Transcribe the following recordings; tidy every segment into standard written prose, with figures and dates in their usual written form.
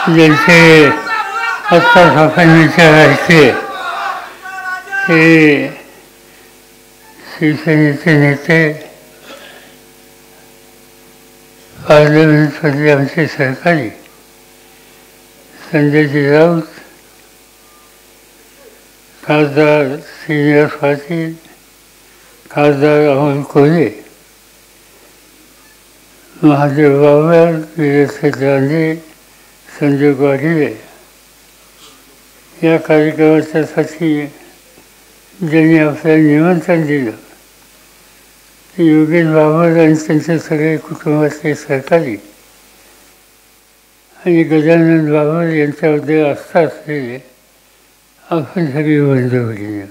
ज्यांचे आत्ता स्थापन विचार ऐकले ते शिवसेनेचे नेते पार्लमेंटमध्ये आमचे सहकारी संजयजी राऊत, खासदार श्रीनिवास पाटील, खासदार अमोल कोल्हे, महादेव बाबर, वीरशेठ रानडे, संजय ग्वाडिले या कार्यक्रमाच्यासाठी ज्यांनी आपल्याला निमंत्रण दिलं ते योगेश बाबर आणि त्यांचे सगळे कुटुंबातले सहकारी आणि गजानन बाबर यांच्याबद्दल आस्था असलेले आपण सगळी बंधू भगिनी.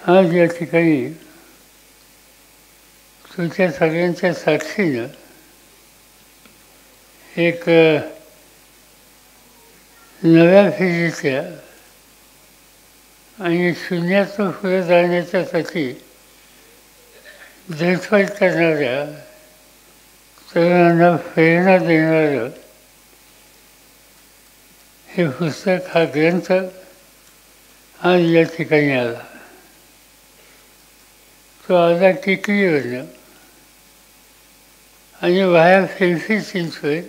आज या ठिकाणी तुमच्या सगळ्यांच्या साक्षीनं एक नव्या पिढीच्या आणि शून्यातून पुढे जाण्याच्यासाठी धडपड करणाऱ्या तरुणांना प्रेरणा देणारं हे पुस्तक, हा ग्रंथ आज या ठिकाणी आला. तो आला टिकलीवरनं आणि वाया पिंपरी चिंचवड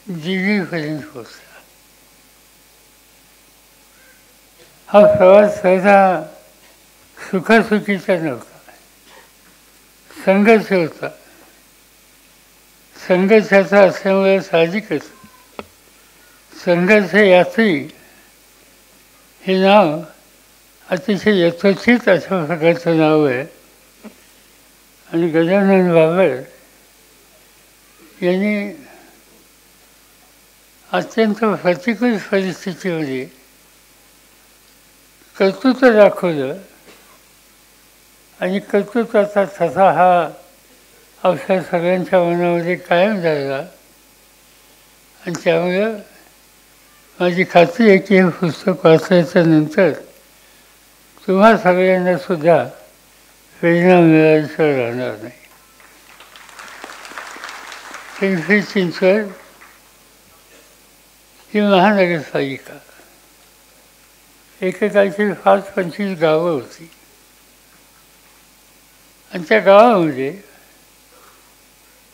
दिल्लीपर्यंत पोचला. हा प्रवास सहसा सुखासुखीचा नव्हता, संघर्ष होता. संघर्षाचा असल्यामुळे साहजिकच संघर्ष यात्री हे नाव अतिशय यथोचित अशा प्रकारचं नाव आहे. आणि गजानन बाबर यांनी अत्यंत प्रतिकूल परिस्थितीमध्ये कर्तृत्व दाखवलं आणि कर्तृत्वाचा ठसा हा आपल्या सगळ्यांच्या मनामध्ये कायम झाला. आणि त्यामुळं माझी खात्री आहे की हे पुस्तक वाचल्याच्यानंतर तुम्हा सगळ्यांना सुद्धा प्रेरणा मिळाल्याशिवाय राहणार नाही. पिंपरी चिंचवड ही महानगरपालिका एकेकाळची 5-25 गावं होती आणि त्या गावामध्ये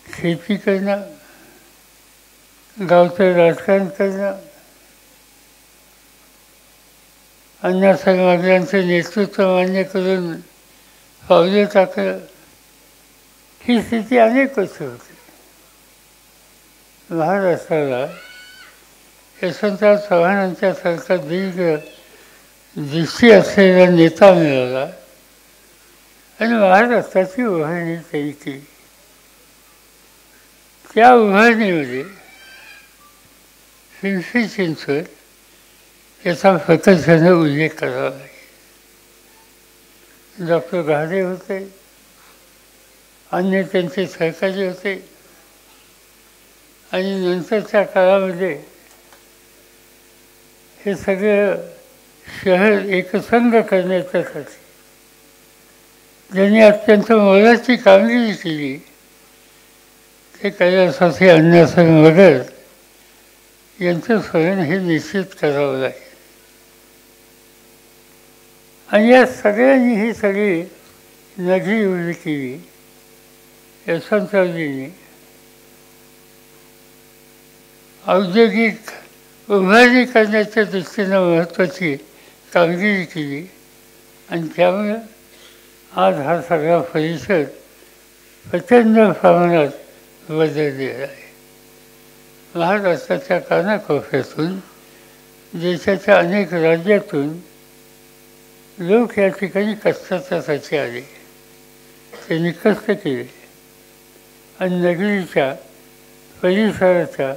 शेती करणं, गावचं राजकारण करणं, अण्णासाहेब मागल्यांचं नेतृत्व मान्य करून पावले टाकलं, ही स्थिती अनेक वर्ष होती. महाराष्ट्राला यशवंतराव चव्हाणांच्यासारखा दीर्घ दृष्टी असलेला नेता मिळाला आणि महाराष्ट्राची उभारणी त्यांनी केली. त्या उभारणीमध्ये पिंपरी चिंचवड याचा प्रकर्षाने उल्लेख करावा लागेल. डॉक्टर घारे होते, अन्य त्यांचे सहकारी होते आणि नंतरच्या काळामध्ये हे सगळं शहर एकसंघ करण्याच्यासाठी ज्यांनी अत्यंत मोलाची कामगिरी केली ते करण्यासाठी अण्णासाहेब मगर यांचं स्मरण हे निश्चित करावं लागेल. आणि या सगळ्यांनी ही सगळी नगरी उभी केली. यशवंतरावजींनी औद्योगिक उभारणी करण्याच्या दृष्टीनं महत्त्वाची कामगिरी केली आणि त्यामुळे आज हा सगळा परिसर प्रचंड प्रमाणात बदललेला आहे. महाराष्ट्राच्या कानाकोपऱ्यातून, देशाच्या अनेक राज्यातून लोक या ठिकाणी कष्टासाठी आले. त्यांनी कष्ट केले आणि नगरीच्या परिसराच्या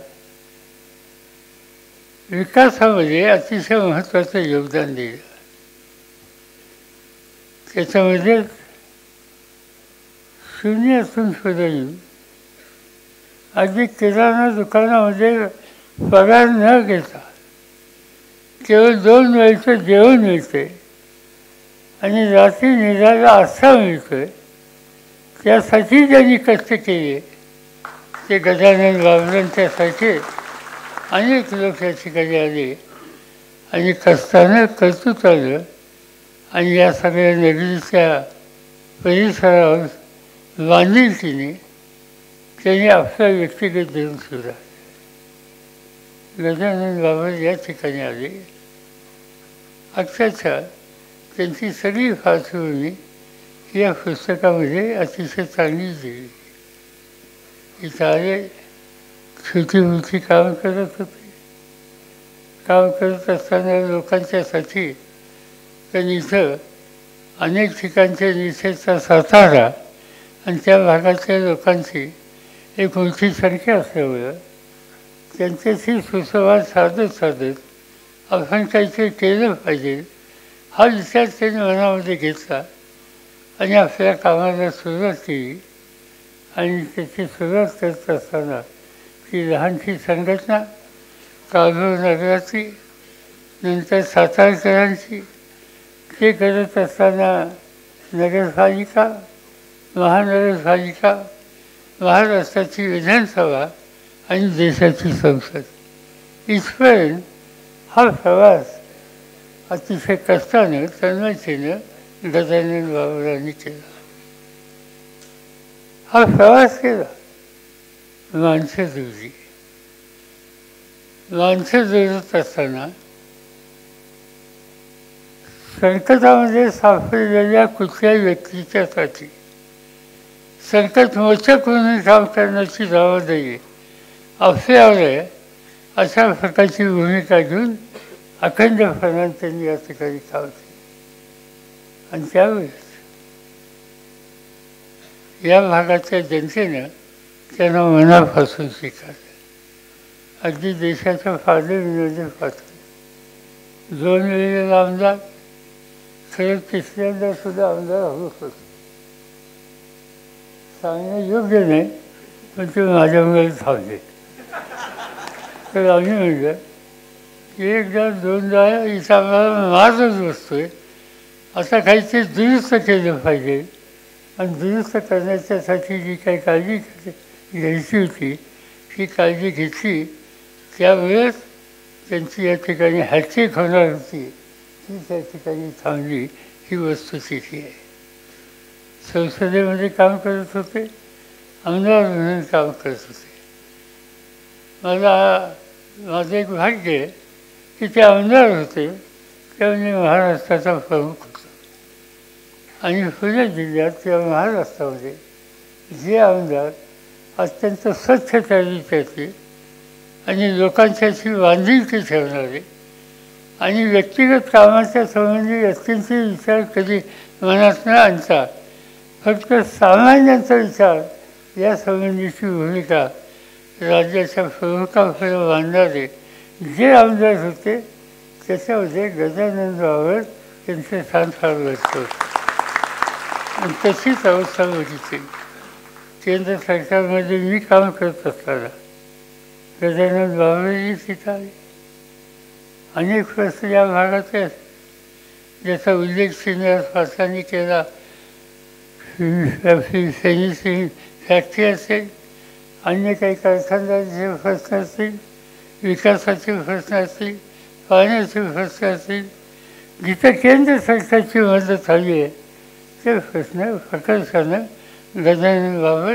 विकासामध्ये अतिशय महत्त्वाचं योगदान दिलं. त्याच्यामध्ये शून्यातून पुढे येऊन अगदी किराणा दुकानामध्ये पगार न घेता केवळ 2 वेळचं जेवण मिळते आणि रात्री निराला आस्था मिळतोय, त्यासाठी ज्यांनी कष्ट केले ते गजानन बाबरांच्यासारखे अनेक लोक या ठिकाणी आले आणि कष्टानं कर्तृत्व आलं आणि या सगळ्या नगरीच्या परिसरावर बांधिलकीने त्यांनी आपला व्यक्तिगत धरून सुद्धा गजानन बाबा या ठिकाणी आले. अक्षरशः त्यांची सगळी पार्श्वभूमी या पुस्तकामध्ये अतिशय चांगली दिली. इथं आले, छोटी काम करत होते. काम करत असताना लोकांच्यासाठी त्यांनी इथं अनेक ठिकाणच्या निषेधचा सातारा आणि त्या भागातल्या लोकांची एक मोठी संख्या असल्यामुळं त्यांच्याशी सुसंवाद साधत आपण काहीतरी केलं पाहिजे हा विचार त्यांनी मनामध्ये घेतला आणि आपल्या कामाला सुरुवात केली. आणि त्याची सुरुवात करत असताना ती लहानशी संघटना काळभोर नगराची, नंतर सातारकरांची, ते करत असताना नगरपालिका, महानगरपालिका, महाराष्ट्राची विधानसभा आणि देशाची संसद, इथपर्यंत हा प्रवास अतिशय कष्टानं तन्मयतेनं गजानन बाबरांनी केला. हा प्रवास केला माणसं जुळली. माणसं जुळत असताना संकटामध्ये सापडलेल्या कुठल्याही व्यक्तीच्यासाठी संकट मोचक म्हणून काम करण्याची जबाबदारी आपल्यावर आहे, अशा प्रकारची भूमिका घेऊन अखंडपणाने त्यांनी या ठिकाणी काम केलं. आणि त्यावेळेस या भागाच्या जनतेनं त्यांना मनापासून स्वीकारलं. अगदी देशाच्या पातळीमध्ये पाठवलं. 2 वेळेला आमदार, खरं तिसऱ्यांदा सुद्धा आमदार होत होते. सांगणं योग्य नाही, पण ते माझ्यामुळे थांबले. तर आम्ही म्हटलं की एकदा 2दा इथं आम्हाला मारच बसतोय, आता काहीतरी दुरुस्त केलं पाहिजे. आणि दुरुस्त करण्याच्यासाठी जी काही काळजी घ्यायची होती ती काळजी घेतली. त्यावेळेस त्यांची या ठिकाणी हॅट्रिक होणार होती ती त्या ठिकाणी थांबली. ही वस्तुस्थिती आहे. संसदेमध्ये काम करत होते, आमदार म्हणून काम करत होते. माझं एक भाग्य आहे की ते आमदार होते तेव्हा मी महाराष्ट्राचा प्रमुख होतो. आणि पुणे जिल्ह्यात किंवा महाराष्ट्रामध्ये जे आमदार अत्यंत स्वच्छ चारित्र्याचे आणि लोकांच्याशी बांधिलकी ठेवणारे आणि व्यक्तिगत कामाच्या संबंधी व्यक्तींचे विचार कधी मनात न आणता फक्त सामान्यांचा विचार या संबंधीची भूमिका राज्याच्या प्रमुखांकडे बांधणारे जे आमदार होते त्याच्यामध्ये गजानन बाबर यांचे स्थान फार व्यक्त होते. आणि तशीच अवस्था बघितली. केंद्र सरकारमध्ये मी काम करत असताना गजानन बाबरजी तिथं आले. अनेक प्रश्न या भागात आहेत ज्याचा उल्लेख श्रीनिवास पाटलांनी केला. फेनिसिन फॅक्टरी असेल, अन्य काही कारखानदाराचे प्रश्न असतील, विकासाचे प्रश्न असतील, पाण्याचे प्रश्न असतील, जिथं केंद्र सरकारची मदत हवी आहे ते प्रश्न प्रकर्षानं गजानन बाबर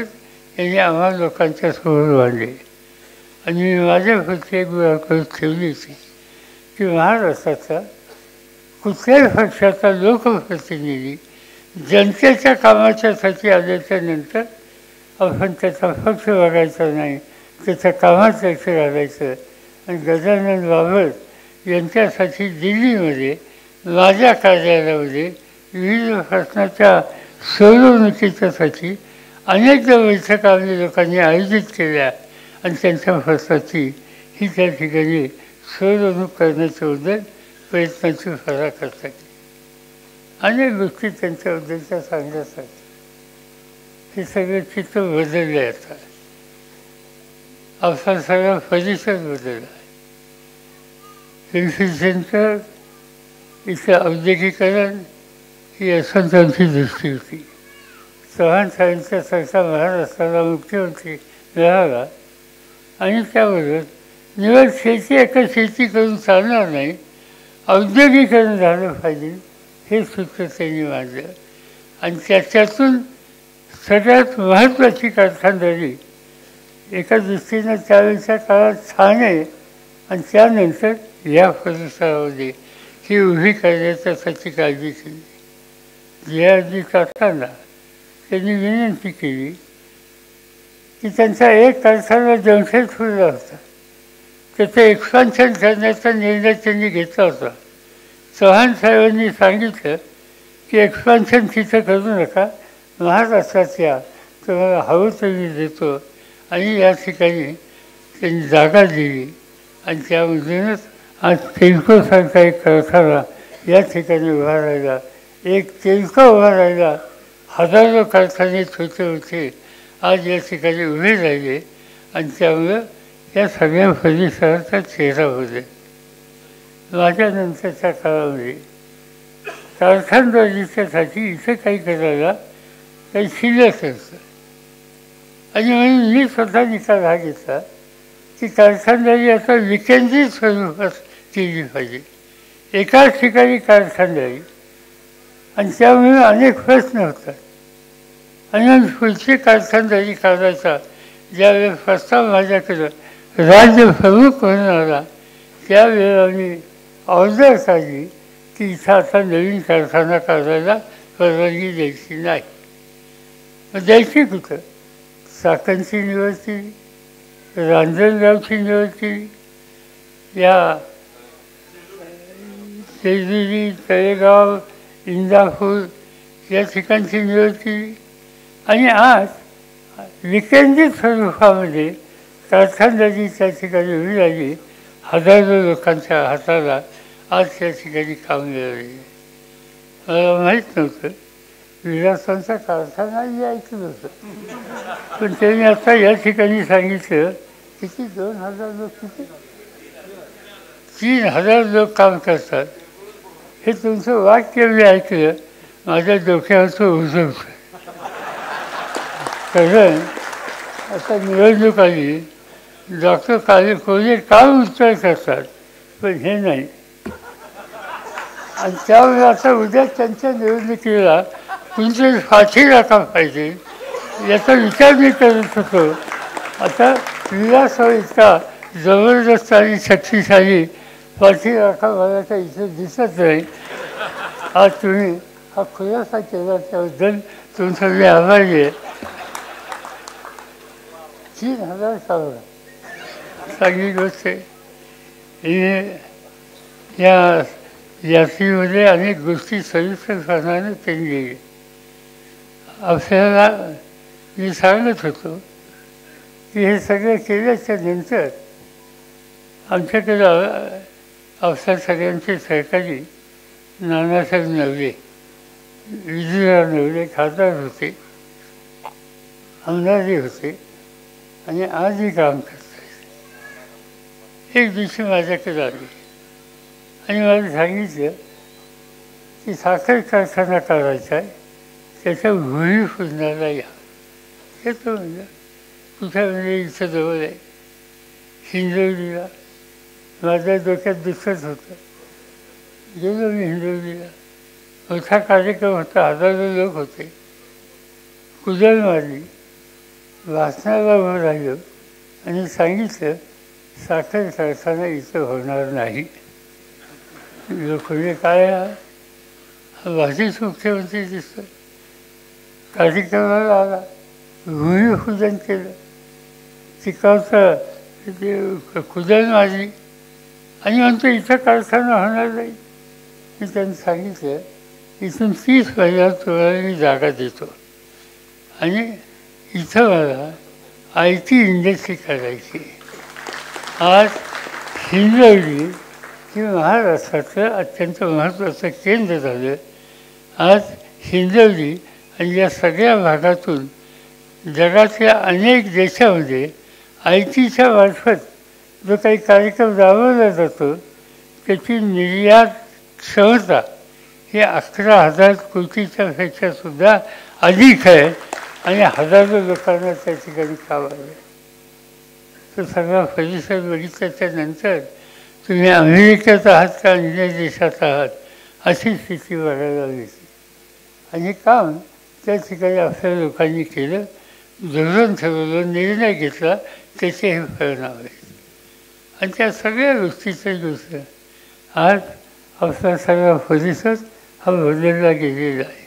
यांनी आम्हा लोकांच्या समोर मांडले. आणि मी माझ्यापुरती एक करून ठेवली होती की महाराष्ट्राचा कुठल्याही पक्षाचा लोकप्रतिनिधी जनतेच्या कामाच्यासाठी आल्याच्या नंतर आपण त्याचा पक्ष बघायचा नाही, त्याच्या कामात लक्ष घालायचं. आणि गजानन बाबर यांच्यासाठी दिल्लीमध्ये माझ्या कार्यालयामध्ये विविध प्रश्नाच्या सोडवणुकीच्यासाठी अनेकदा बैठका आम्ही लोकांनी आयोजित केल्या आणि त्यांच्या प्रश्नाची ही त्या ठिकाणी सोडवणूक करण्याच्याबद्दल प्रयत्नाची पराकाष्ठा केली. अनेक गोष्टी त्यांच्याबद्दलच्या सांगण्यासाठी हे सगळे चित्र बदलले आता. आपला सगळा परिसर बदलला आहे. हिल्फी सेंटर इथं औद्योगिकरण ही असं त्यांची दृष्टी होती. चव्हाण साहेबांच्या सरकार महाराष्ट्राला मुख्यमंत्री मिळाला. आणि त्याबरोबर निवड शेती एका शेती करून चालणार नाही, औद्योगिकरण झालं पाहिजे हे सूत्र त्यांनी मांडलं. आणि त्याच्यातून सगळ्यात महत्त्वाची कारखानदारी एका दृष्टीनं त्यावेळेच्या काळात ठाणे आणि त्यानंतर या परिसरामध्ये ही उभी करण्याची काळजी केली. जे करताना त्यांनी विनंती केली की त्यांचा एक कारखाना जमशेदपूरला होता, त्याचं एक्सपान्शन करण्याचा निर्णय त्यांनी घेतला होता. चव्हाण साहेबांनी सांगितलं की एक्सपान्शन तिथं करू नका, महाराष्ट्रात या, तुम्हाला हवं तर मी देतो. आणि या ठिकाणी त्यांनी जागा दिली आणि त्यामधूनच आज तेलकोसारखा एक कारखाना या ठिकाणी उभा राहिला. एक तेलको उभा राहिला, हजारो कारखाने छोटे होते आज या ठिकाणी उभे राहिले. आणि त्यामुळं या सगळ्या परिसराचा चेहरा होते. माझ्यानंतरच्या काळामध्ये कारखानदारीच्यासाठी इथं काही करायला काही शिल्लक असतं. आणि म्हणून मी स्वतः निकाल हा घेतला की कारखानदारी आता विकेंद्रित स्वरूपात केली पाहिजे, एकाच ठिकाणी कारखानदारी. आणि त्यामुळे अनेक प्रश्न होतात. आणि मग पुढची कारखानदारी करायचा ज्यावेळेस प्रस्ताव माझ्याकडं राज्य प्रमुख म्हणून आला, त्यावेळेला मी ऑर्डर काढली की इथं आता नवीन कारखाना काढायला परवानगी द्यायची नाही. मग द्यायची कुठं? चाकणची निवड केली, रांजणगावची निवड केली, या जेजुरी, तळेगाव, इंदापूर या ठिकाणची निवड केली. आणि आज विकेंद्रित स्वरूपामध्ये कारखानदारी त्या ठिकाणी उभी राहिली. हजारो लोकांच्या हाताला आज त्या ठिकाणी काम मिळाले. मला माहीत नव्हतं, विलासांचा कारखानाही ऐकलं होतं, पण त्यांनी आता या ठिकाणी सांगितलं किती 2000 लोक, किती 3000 लोक काम करतात. हे तुमचं वाक्य मी ऐकलं, माझ्या डोक्यावरचं उजवलं. कारण आता निवडणूक आली, डॉक्टर कोणी काम उत्तर करतात पण हे नाही. आणि त्यामुळे आता उद्या त्यांच्या निवडणुकीला कोणतरी फाशी राखा पाहिजे याचा विचार मी करत होतो. आता विलास इतका जबरदस्त आणि शक्तिशाली फाशी राखा मला काही इथे दिसत नाही. आज तुम्ही हा खुलासा केला त्याबद्दल तुमचा मी आभारी आहे. 3000 सावरा चांगली गोष्ट आहे. या यात्रेमध्ये अनेक गोष्टी सविस्तरपणाने त्यांनी गेली. आपल्याला मी सांगत होतो की हे सगळं केल्याच्या नंतर आमच्याकडं आपल्या सगळ्यांचे सहकारी नानासाहेब नवले, विजयराव नवले खासदार होते, आमदारही होते आणि आजही काम करतात. एक दिवशी माझ्याकडे आले आणि मला सांगितलं की साखर कारखाना करायचा आहे, त्याच्या भूमिपूजनाला या. येतो म्हणजे कुठं म्हणजे इथं जवळ आहे हिंजवडीला. माझ्या डोक्यात दिसत होतं. गेलो मी हिंजवडीला. मोठा कार्यक्रम होता, हजारो लोक होते. कुदळ मारली, वाचनाला उभं राहिलो आणि सांगितलं साखर कारखाना इथं होणार नाही. लोकांनी काय हा भाजीच मुख्यमंत्री दिसतो. कार्यक्रमाला आला, भूमिपूजन केलं, तिकडचं ते कुदळ मारली आणि म्हणतो इथं कारखाना होणार नाही. मी त्यांनी सांगितलं इथून 30 महिन्यात तुम्हाला मी जागा देतो आणि इथं मला IT इंडस्ट्री करायची. आज हिंजवडी ही महाराष्ट्राचं अत्यंत महत्त्वाचं केंद्र झालं. आज हिंजवडी आणि या सगळ्या भागातून जगातल्या अनेक देशामध्ये ITच्या मार्फत जो काही कार्यक्रम राबवला जातो त्याची निर्यात क्षमता ही 11,000 कोटीच्या पेक्षासुद्धा अधिक आहे आणि हजारो लोकांना त्या ठिकाणी काम आहे. तो सगळा परिसर बघितल्याच्या नंतर तुम्ही अमेरिकेत आहात का अन्य देशात आहात अशी स्थिती बघायला मिळते. आणि काम त्या ठिकाणी आपल्या लोकांनी केलं, धोरण ठरवलं, निर्णय घेतला, त्याचे हे परिणाम आहेत. आणि त्या सगळ्या गोष्टीचे दुसरं आज आपला सगळा परिसर हा बदलला गेलेला आहे.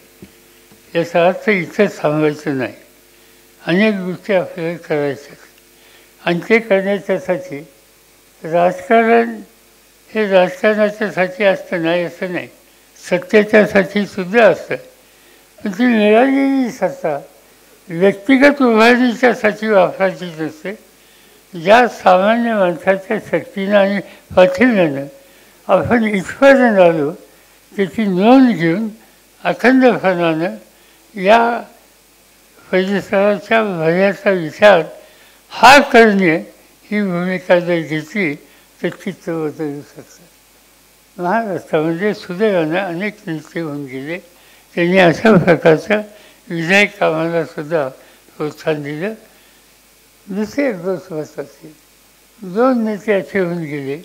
याचा अर्थ इथं थांबायचं नाही, अनेक गोष्टी आपल्याला करायच्या आणि ते करण्याच्यासाठी राजकारण हे राजकारणाच्यासाठी असतं नाही असं नाही, सत्तेच्यासाठी सुद्धा असतं. पण ती मिळालेली सत्ता व्यक्तिगत उभारणीच्यासाठी वापरायची नसते. ज्या सामान्य माणसाच्या शक्तीनं आणि पाठिंब्यानं आपण इथपर्यंत आलो त्याची नोंद घेऊन अखंडपणानं या परिसराच्या भल्याचा विचार हा करणे ही भूमिका जर घेतली तर चित्र बदलू शकतं. महाराष्ट्रामध्ये सुदैवानं अनेक नेते होऊन गेले, त्यांनी अशा प्रकारच्या विधायक कामाला सुद्धा प्रोत्साहन दिलं. दुसरे एक दोष महत्त्वाचे, दोन नेते असे होऊन गेले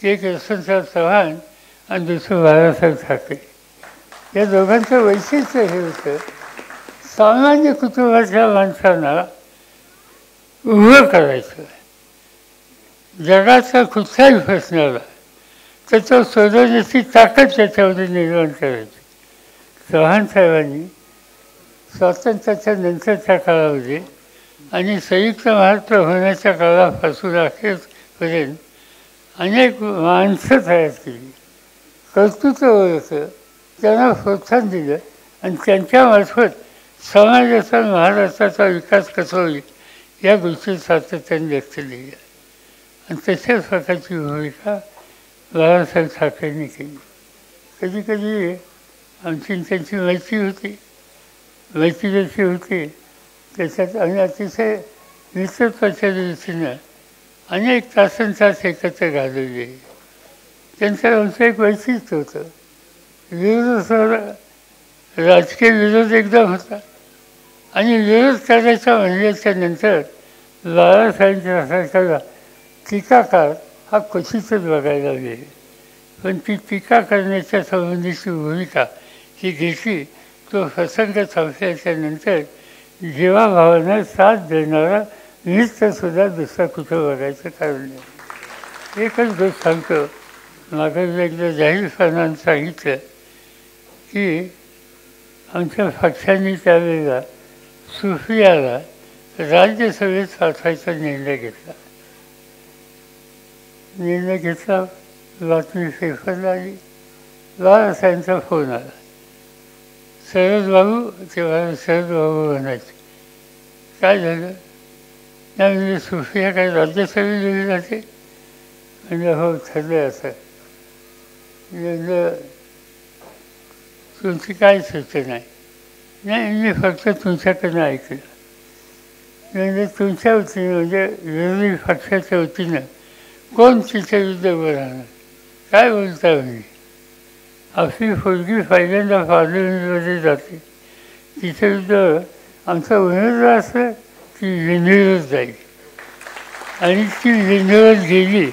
की एक यशवंतराव चव्हाण आणि दुसरं बाळासाहेब ठाकरे. या दोघांचं वैशिष्ट्य हे होतं, सामान्य कुटुंबाच्या माणसांना उभं करायचं. जगाचा कुठलाही प्रश्न आला तर तो सोडवण्याची ताकद त्याच्यामध्ये निर्माण करायची. चव्हाण साहेबांनी स्वातंत्र्याच्या नंतरच्या काळामध्ये आणि संयुक्त महाराष्ट्र होण्याच्या काळापासून अखेरपर्यंत अनेक माणसं तयार केली, कर्तृत्व ओळखलं, त्यांना प्रोत्साहन दिलं आणि त्यांच्यामार्फत समाजाचा महाराष्ट्राचा विकास कसा होईल या गोष्टी सातत्याने व्यक्त केल्या. आणि तशाच प्रकारची भूमिका बाळासाहेब ठाकरेंनी केली. कधी कधी आमची त्यांची मैत्री होती, मैत्री जशी होती त्याच्यात आणि अतिशय नेतृत्वाच्या दृष्टीनं अनेक तासनतास एकत्र घालवले. त्यांचं आमचं एक वैशिष्ट्य होतं, विरोध राजकीय विरोध एकदम होता आणि विरोध करायचा म्हणल्याच्या नंतर बाळासाहेबांच्या असायचा टीकाकार हा क्वचितच बघायला मिळेल. पण ती टीका करण्याच्या संबंधीची भूमिका ही घेतली तो प्रसंग संपल्याच्या नंतर जीवाभावानं साथ देणारा नृत्यसुद्धा दुसरा कुठं बघायचं कारण नाही. एकच गोष्ट सांगतो, मागं एकदा जाहीरपणानं सांगितलं की आमच्या पक्षांनी त्यावेळेला सुफियाला राज्यसभेत पाठवायचा निर्णय घेतला. बातमी पेपरला आली, बाळासाहेबांचा फोन आला. शरद बाबू, तेव्हा शरद बाबू म्हणायचे, काय झालं? नाही म्हणजे सुफिया काय राज्यसभेत गेली जाते? म्हणजे हो ठरलं असं. म्हणजे तुमची काय सूचना आहे? नाही मी फक्त तुमच्याकडनं ऐकलं. म्हणजे तुमच्या वतीनं म्हणजे विरोधी पक्षाच्या वतीनं कोण तिच्या विरुद्ध उभं राहणार? काय बोलता म्हणजे? आपली फौजी पहिल्यांदा पार्लमेंटमध्ये जाते, तिच्या विरुद्ध आमचा उमेदवार असलं ती विनिवत जाईल आणि ती विनिवत गेली.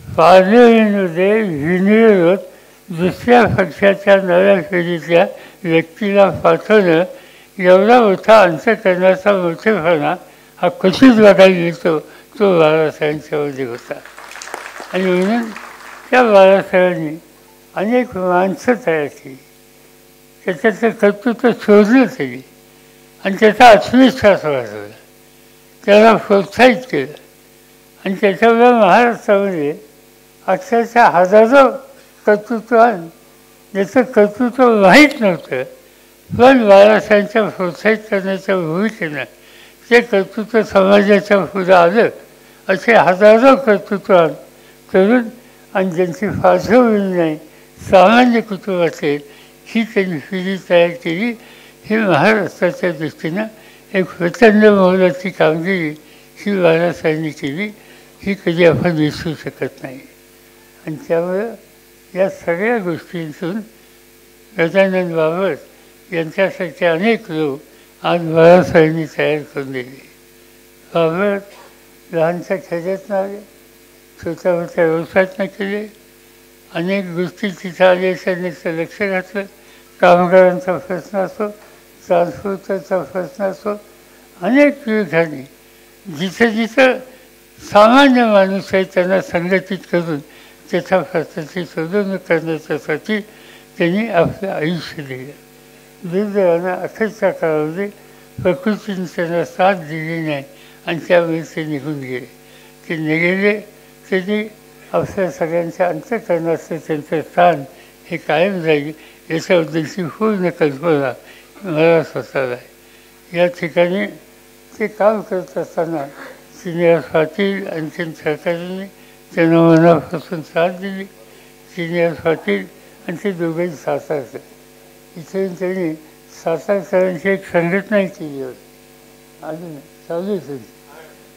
पार्लमेंटमध्ये विनिवत दुसऱ्या पक्षाच्या नव्या पिढीतल्या व्यक्तीला पाठवणं एवढा मोठा अंतःकरणाचा मोठेपणा हा क्वचित बघायला मिळतो, तो बाळासाहेबांच्यामध्ये होता. आणि म्हणून त्या बाळासाहेबांनी अनेक माणसं तयार केली, त्याच्याचं कर्तृत्व शोधलं तरी आणि त्याचा आत्मविश्वास वाढवला, त्याला प्रोत्साहित केलं. आणि त्याच्यामुळे महाराष्ट्रामध्ये अक्षरशः हजारो कर्तृत्ववान ज्याचं कर्तृत्व माहीत नव्हतं पण बाळासाहेबांच्या प्रोत्साहित करण्याच्या भूमिकेनं ते कर्तृत्व समाजाच्या पुढं आलं. असे हजारो कर्तृत्ववान तरुण आणि ज्यांची पार्श्वभूमी नाही, सामान्य कुटुंबाचे ही त्यांनी पिढी तयार केली. ही महाराष्ट्राच्या दृष्टीनं एक प्रचंड मोलाची कामगिरी ही बाळासाहेबांनी केली, ही कधी आपण विसरू शकत नाही. आणि त्यामुळं या सगळ्या गोष्टींतून गजानन बाबर यांच्यासारखे अनेक लोक आज बाळासाहेबांनी तयार करून दिले. बाबर लहानशा खेड्यातनं आले, छोट्या मोठ्या व्यवसायातनं केले, अनेक गोष्टी तिथं आल्याचं लक्ष घातलं. कामगारांचा प्रश्न असो, ट्रान्सपोर्टचा प्रश्न असो, अनेक ठिकाणी जिथं जिथं सामान्य माणूस आहे त्यांना संघटित करून त्याच्या प्रश्नाची सोडवणूक करण्याच्यासाठी त्यांनी आपलं आयुष्य दिलं. दुर्दैवानं अखेरच्या काळामध्ये प्रकृतीने त्यांना साथ दिली नाही आणि त्यामुळे ते निघून गेले. ते निघाले तरी आपल्या सगळ्यांच्या अंतःकरणाचं त्यांचं स्थान हे कायम राहील याच्याबद्दलची पूर्ण कल्पना मला स्वतःला आहे. या ठिकाणी ते काम करत असताना श्रीनिवास पाटील आणि त्यांच्या सहकाऱ्यांनी त्यांना मनापासून साथ दिली. श्रीनिवास पाटील आणि ते दोघेही सातारकर. इथे त्यांनी सातारकरांची एक संघटनाही केली होती, अजून चालू होती.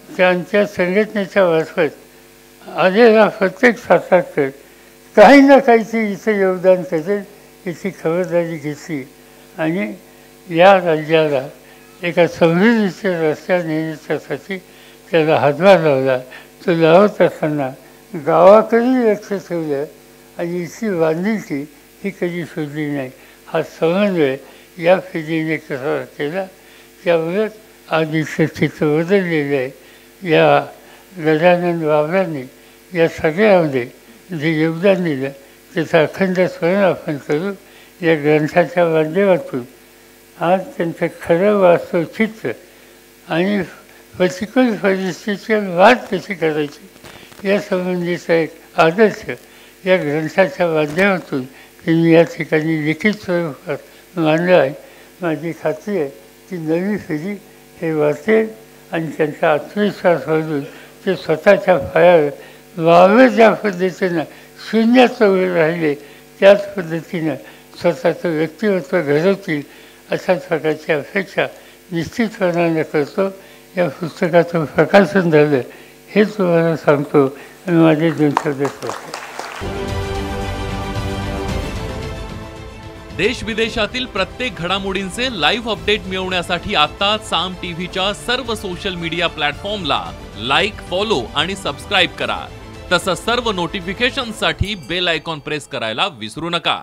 त्यांच्या संघटनेच्या मार्फत आलेला प्रत्येक सातारकर काही ना काहीतरी इथं योगदान करेल याची खबरदारी घेतली आणि या राज्याला एका समृद्धीच्या रस्त्यावर नेण्याच्यासाठी त्याला हातभार लावला. तो लावत असताना गावाकडे लक्ष ठेवलं आणि इथली बांधिलकी ही कधी सोडली नाही. हा समन्वय या पिढीने कसा केला त्यामुळे आज इथलं चित्र बदललेलं आहे. या गजानन बाबांनी या सगळ्यामध्ये जे योगदान दिलं त्याचा अखंड स्मरण आपण करू. या ग्रंथाच्या माध्यमातून आज त्यांचं खरं वास्तव चित्र आणि प्रतिकूल परिस्थितीवर मात कशी करायची यासंबंधीचा एक आदर्श या ग्रंथाच्या माध्यमातून त्यांनी या ठिकाणी लिखित स्वरूपात मांडलं आहे. माझी खात्री आहे की नवी पिढी हे वाचेल आणि त्यांचा आत्मविश्वास वाढून ते स्वतःच्या पायावर वावे ज्या पद्धतीनं शून्याचं उभे राहिले त्याच पद्धतीनं स्वतःचं व्यक्तिमत्व घडवतील अशा प्रकारची अपेक्षा निश्चितपणाने करतो. या पुस्तकाचं प्रकाशन झालं हे तुम्हाला सांगतो आणि माझे 2 शब्द सांगतो. देश विदेशातील प्रत्येक घडामोडींचे लाईव्ह अपडेट मिळवण्यासाठी आता साम टीव्हीच्या सर्व सोशल मीडिया प्लॅटफॉर्मला लाईक, फॉलो आणि सबस्क्राईब करा. तसंच सर्व नोटिफिकेशनसाठी बेल आयकॉन प्रेस करायला विसरू नका.